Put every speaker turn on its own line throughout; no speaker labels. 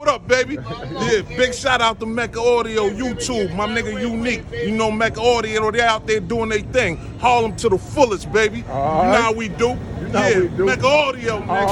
What up, baby? Yeah, big shout out to Mecca Audio, YouTube, my nigga Unique. You know Mecca Audio, they out there doing their thing. Harlem to the fullest, baby. You know how we do. Mecca Audio, nigga.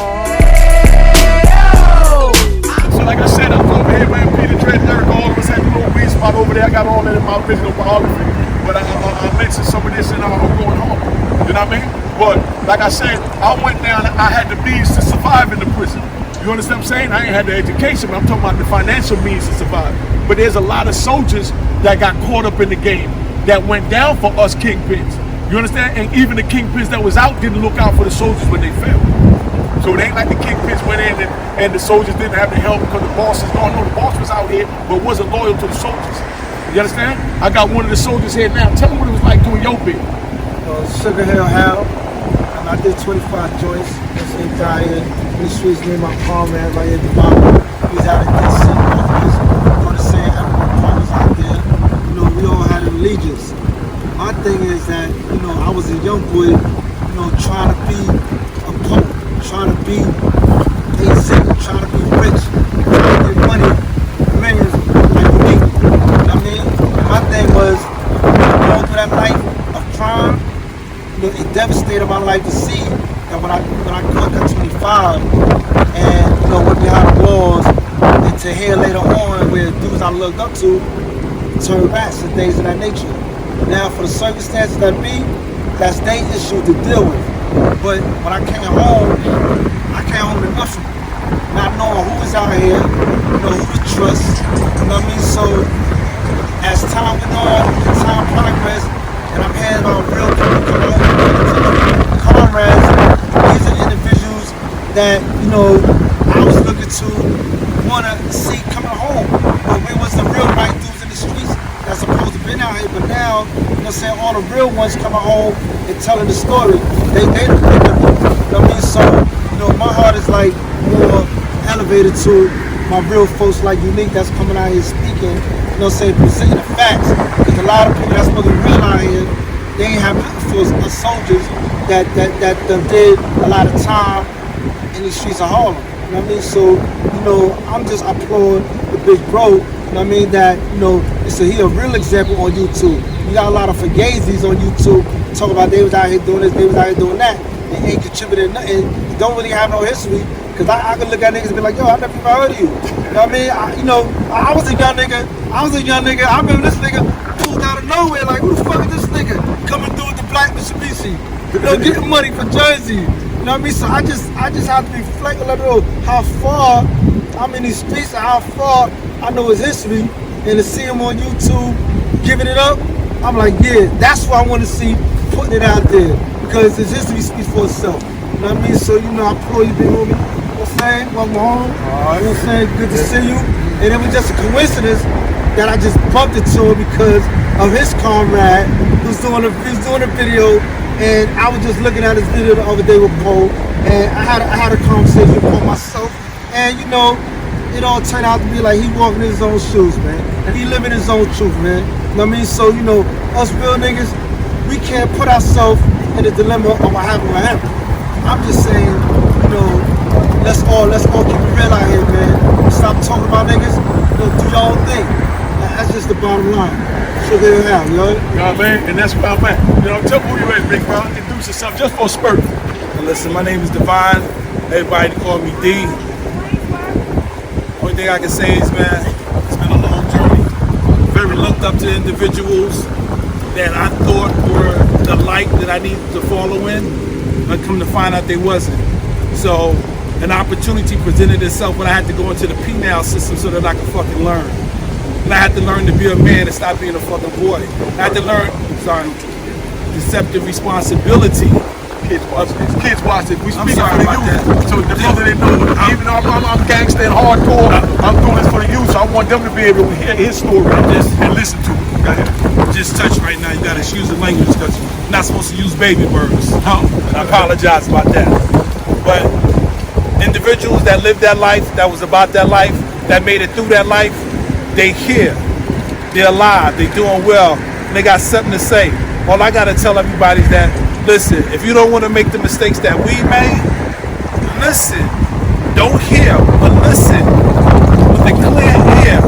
So like I said, I was over here, man, Peter Dredd, Eric, all of us had a little weed spot over there. I got all that in my original biography. But I mentioned some of this and I'm going home. You know what I mean? But like I said, I went down, I had the means to survive in the prison. You understand what I'm saying? I ain't had the education, but I'm talking about the financial means to survive. But there's a lot of soldiers that got caught up in the game that went down for us kingpins. You understand? And even the kingpins that was out didn't look out for the soldiers when they failed. So it ain't like the kingpins went in and the soldiers didn't have the help because the boss is gone. No, the boss was out here, but wasn't loyal to the soldiers. You understand? I got one of the soldiers here now. Tell me what it was like doing your bit.
Sugar Hill Hal, and I did 25 joints. They died in the streets near my comrade right at the bottom. He's out of DC. You understand? Having partners out there. You know, we all had allegiance. My thing is that, you know, I was a young boy, you know, trying to be a pope, trying to be a trying to be rich, trying to get money, millions, like me. You know what I mean? My thing was going through that life of crime. You know, it devastated my life to see that when I got 25 and, you know, went behind the walls, and to hear later on where dudes I looked up to turn backs and things of that nature. Now, for the circumstances that be, that's their issue to deal with. But when I came home to nothing. Not knowing who was out here, you know, who to trust. You know what I mean? So, as time went on, time progressed, and I'm hearing about real people coming home, comrades. These are individuals that, you know, I was looking to want to see coming home. But we was the real right dudes in the streets that's supposed to been out here. But now, you know what I'm saying, all the real ones coming home and telling the story. They the real ones. You know what I mean? So, you know, my heart is like more elevated to my real folks like Unique that's coming out here speaking, you know what I'm saying, presenting the facts. Because a lot of people that's supposed to be real out here, they ain't have nothing for us soldiers that did a lot of time in the streets of Harlem. You know what I mean? So, you know, I'm just applauding the big bro, you know what I mean, that, you know, he a real example on YouTube. You got a lot of fugazis on YouTube talking about they was out here doing this, they was out here doing that. They ain't contributing nothing. Don't really have no history. Cause I could look at niggas and be like, yo, I never even heard of you. You know what I mean? I was a young nigga. I remember this nigga pulled out of nowhere like, who the fuck is this nigga coming through with the black Mitsubishi? You know, getting money for Jersey. You know what I mean? So I just have to reflect a little how far I'm in these streets and how far I know his history. And to see him on YouTube giving it up, I'm like, yeah, that's what I want to see, putting it out there. Because his history speaks for itself. You know what I mean? So, you know, I applaud you, big homie. You know what I'm saying? Welcome home. You know what I'm saying? Good to see you. And it was just a coincidence that I just bumped into him because of his comrade who's doing a video. And I was just looking at his video the other day with Cole. And I had a conversation with myself. And, you know, it all turned out to be like he walking in his own shoes, man. And he living his own truth, man. You know what I mean? So, you know, us real niggas, we can't put ourselves in the dilemma of what happened with him. I'm just saying, you know, let's all keep it real out here, man. Stop talking about niggas, you know, do your own thing. That's just the bottom line. Sugar Hill Hal, you know?
You know what I mean? And that's where I'm at. You know, tell me who you is, big bro. Introduce yourself just for a spurt.
And listen, my name is Divine. Everybody call me D. Only thing I can say is, man, it's been a long journey. Very looked up to individuals that I thought were the light that I needed to follow in. I come to find out they wasn't. So an opportunity presented itself when I had to go into the penal system so that I could fucking learn. And I had to learn to be a man and stop being a fucking boy. I had to learn, deceptive responsibility.
Kids watch it. We speak for the youth. So the brother they know, even though I'm gangster and hardcore, I'm doing this for the youth. So I want them to be able to hear his story and listen to it. Go ahead.
Just touch right now, you gotta excuse the language because you're not supposed to use baby words. I apologize about that. But individuals that lived that life, that was about that life, that made it through that life, they here. They're alive, they doing well, and they got something to say. All I gotta tell everybody is that, listen, if you don't want to make the mistakes that we made, listen. Don't hear, but listen. was the clear air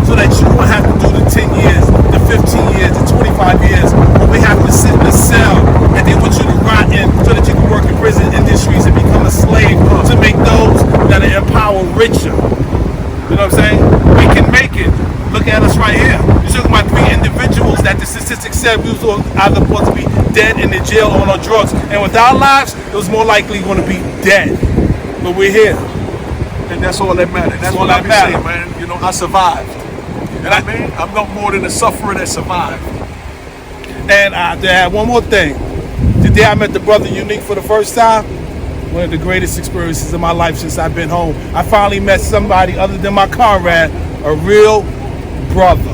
so that you don't have to do the 10 years, the 15 years, the 25 years, when we have to sit in a cell and they want you to rot in so that you can work in prison industries and become a slave to make those that are empowered richer. You know what I'm saying? We can make it. Look at us right here. You're talking about 3 individuals that the statistics said we was either supposed to be dead in the jail or on drugs. And with our lives, it was more likely going to be dead. But we're here.
And that's all that matters. That's what I be saying, man. You know, I survived. You know what I mean? I'm no more than a sufferer that survived.
And I had one more thing. The day I met the brother Unique for the first time, one of the greatest experiences of my life since I've been home. I finally met somebody other than my comrade, a real brother.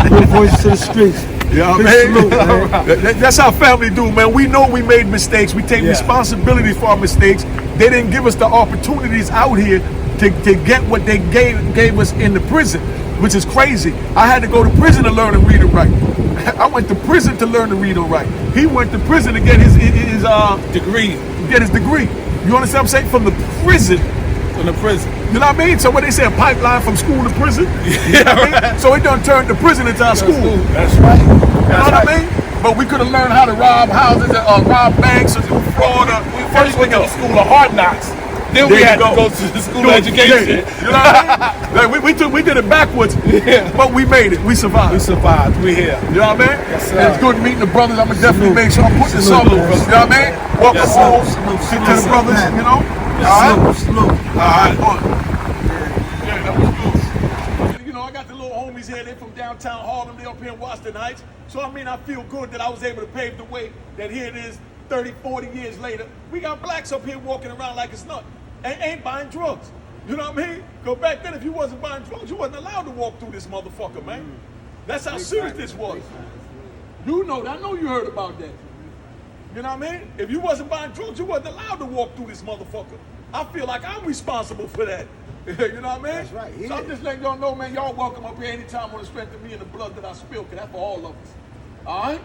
Real voice to the streets.
You know what I mean? That's how family do, man. We know we made mistakes. We take responsibility for our mistakes. They didn't give us the opportunities out here to get what they gave us in the prison, which is crazy. I had to go to prison to learn to read and write. I went to prison to learn to read and write. He went to prison to get his
Degree.
Get his degree. You understand what I'm saying? From the prison.
From the prison.
You know what I mean? So when they say a pipeline from school to prison, you know what I mean? So it done turned the prison into our school.
That's right.
You know what I mean? But we could have learned how to rob houses, rob banks, and fraud.
We first went to the school of hard knocks. Then we had to go to the school of education.
You know what I mean? Like we did it backwards, but we made it. We survived.
We survived. We're here.
You know what I mean?
Yes, sir.
And it's good meeting the brothers. I'm gonna definitely make sure I put this on. You know what I mean? Welcome
Yes, sir.
home to the brothers. You know?
Salute.
Yeah, that was good. You know, I got the little homies here. They're from downtown Harlem. They're up here in Washington Heights. So, I mean, I feel good that I was able to pave the way that here it is 30, 40 years later. We got blacks up here walking around like it's nothing. And ain't buying drugs. You know what I mean? Go back then, if you wasn't buying drugs, you wasn't allowed to walk through this motherfucker, man. That's how serious this was. You know that. I know you heard about that. You know what I mean? If you wasn't buying drugs, you wasn't allowed to walk through this motherfucker. I feel like I'm responsible for that. You know what I mean?
That's right.
So I'm just letting y'all know, man, y'all welcome up here anytime on the strength of me and the blood that I spill, because that's for all of us. All right?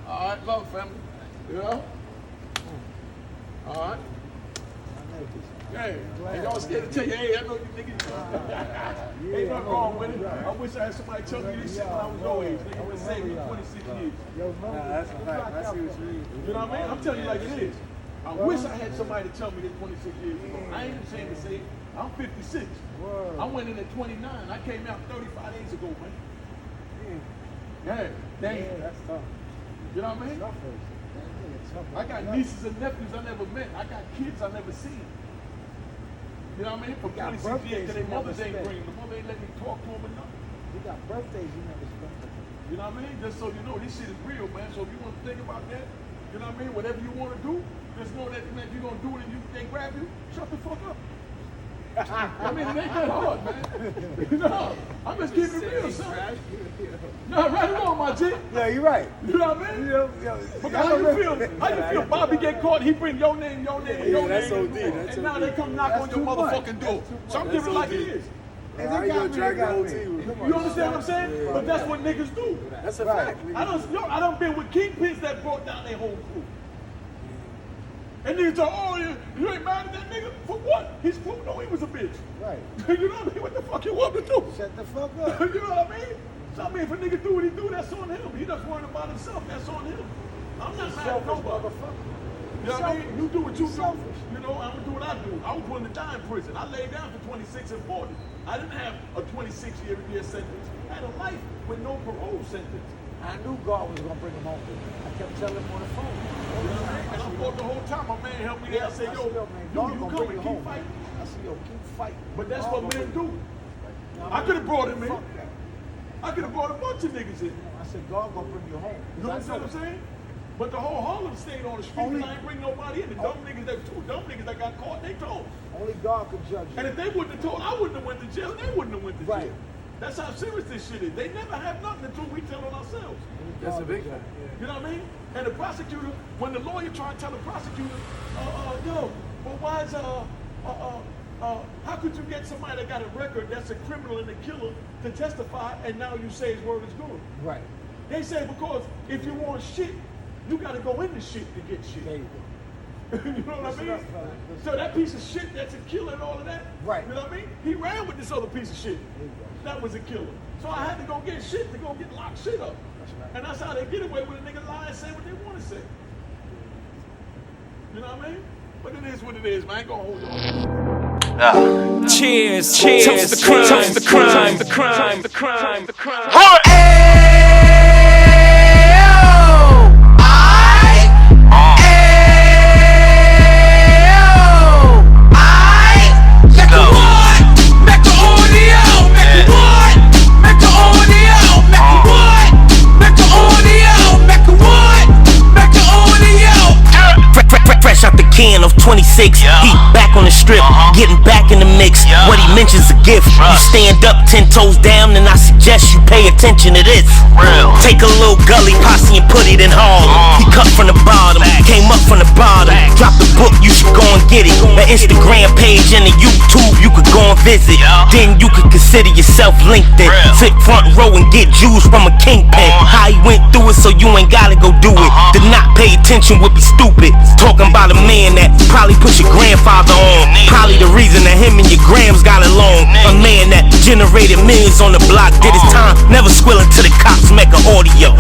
All right, love family. You know? All right? Hey, and y'all scared to tell you, hey, I know you niggas. Ain't nothing wrong with it. I wish I had somebody tell me this shit when I was your age. Nigga would save me 26 years.
That's a fact. I see what you mean.
You know what I mean? I'm telling you like it is. I wish I had somebody to tell me this 26 years ago. I ain't ashamed to say it. I'm 56.
Word.
I went in at 29. I came out 35 days ago, man. Yeah, damn.
Yeah, that's tough.
You know what I mean? I got nieces and nephews I never met. I got kids I never seen. You know what I mean? For 26 years, because their mothers ain't bring them. The mother ain't let me talk to them or nothing.
You got birthdays you never spent.
You know what I mean? Just so you know, this shit is real, man. So if you want to think about that, you know what I mean? Whatever you want to do, just know that, man, if you're going to do it and they grab you, shut the fuck up. I mean, it ain't that hard, man. No, I'm just keeping it real, son. No, right along, my G.
Yeah, you're right.
You know what I mean? Because how you feel? How you feel? Bobby get caught, he bring your name, your name. And now they come knock on your motherfucking door. So I'm giving it like it is.
And they got me.
You understand what I'm saying? But that's what niggas do.
That's a fact.
I done been with kingpins that brought down their whole crew. And niggas talk, oh, you ain't mad at that nigga? For what? His crew know he was a bitch.
Right.
You know what I mean? What the fuck you want to do?
Shut the fuck up.
You know what I mean? So I mean, if a nigga do what he do, that's on him. He just worrying about himself, that's on him. I'm not mad at nobody. You know what I mean? You do what you do. You know, I'm gonna do what I do. I was willing to die in prison. I laid down for 26 and 40. I didn't have a 26-year sentence. I had a life with no parole sentence.
I knew God was gonna bring him home. I kept telling him on the phone.
You know what I mean? And I fought the whole time. My man helped me there. I said, yo, you come and keep fighting.
I said, yo, keep fighting.
But that's what men do. I could have brought him in. I could have brought a bunch of niggas in.
I said, God gonna bring you home.
You understand what I'm saying? But the whole Harlem stayed on the street and I ain't bring nobody in. The dumb niggas that got caught, they told.
Only God could judge you.
And if they wouldn't have told, I wouldn't have went to jail and they wouldn't have went to jail.
Right.
That's how serious this shit is. They never have nothing until we tell on ourselves.
That's a big one.
You know what I mean? And the prosecutor, when the lawyer try to tell the prosecutor, yo, well, why is, how could you get somebody that got a record that's a criminal and a killer to testify and now you say his word is good?
Right.
They say because if you want shit, you got to go into shit to get shit.
There you go.
You know what I mean? So that piece of shit that's a killer and all of that,
Right.
you know what I mean? He ran with this other piece of shit. That was a killer. So I had to go get shit to go get locked shit up. And that's how they get away with a nigga lie and say what they want to say. You know what I mean? But it is what it is, man. I ain't gonna hold on.
Cheers, cheers, toast the crime, toast the crime, the crime, the crime, the crime.
Can of 26, he back on the strip, getting back in the mix. What he mentions a gift. You stand up 10 toes down, and I suggest you pay attention to this. Take a little gully posse and put it in Harlem. He cut from the bottom, came up from the bottom. Drop the book, you should go and get it. The Instagram page and the YouTube, you could go and visit. Then you could consider yourself LinkedIn. Sit front row and get Jews from a kingpin. How he went through it, so you ain't gotta go do it. To not pay attention would be stupid. Talking about a man that probably put your grandfather on. Probably the reason that him and your grams got along. A man that generated millions on the block, did his time, never squilling to the cops make an audio.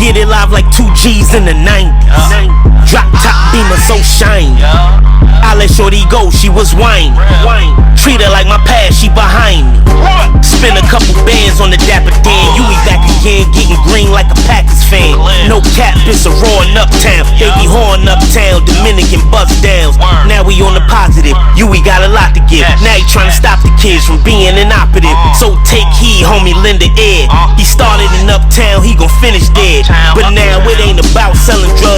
Get it live like 2 G's in the 90s. Drop top beamer so shiny. I let shorty go, she was whining. Treat her like my past, she behind me. Spend a couple bands on the Dapper Dan. You be back again, getting green like a Packers fan. No cap, it's a roaring uptown. They be horn uptown, Dominican bust downs. Now we on the positive, you we got a lot to give. Now he trying to stop the kids from being inoperative. So take heed, homie, lend a ear. He started in uptown, he gon' finish dead. But now it ain't about selling drugs.